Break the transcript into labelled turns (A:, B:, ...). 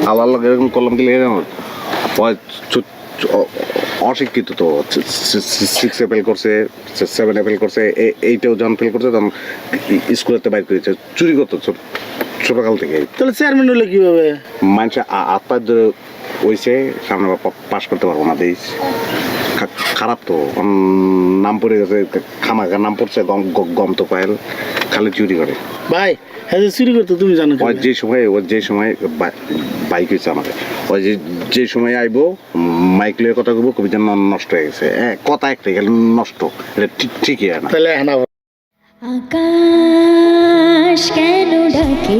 A: আল্লাহ এরকম করলাম কি অশিক্ষিত তো 6 ফেল করছে 7 ফেল করছে 8-এও যখন ফেল করছে তখন স্কুলেতে বাইর করেছে চুরি করতো ছোটকাল থেকে।
B: তাহলে চেয়ারম্যান হলে কিভাবে?
A: মানুষের আত্মার ধরে হয়েছে সামনে পাস করতে পারবো না দেশ খারাপ তো নাম পড়ে গেছে খামাখা নাম পড়ছে গম তো পায়েল খালি চুরি করে।
B: ভাই হ্যাঁ চুরি করতো তুমি জানো
A: ওর যে সময় বাইক হয়েছে আমাদের ওই যে সময় আইবো মাইক লিয়ে কথা বলবো কবি যেন নষ্ট হয়ে গেছে কথা একটাই গেল নষ্ট এটা ঠিকই হয় না।
B: তাহলে
C: আকাশ কেন ডাকে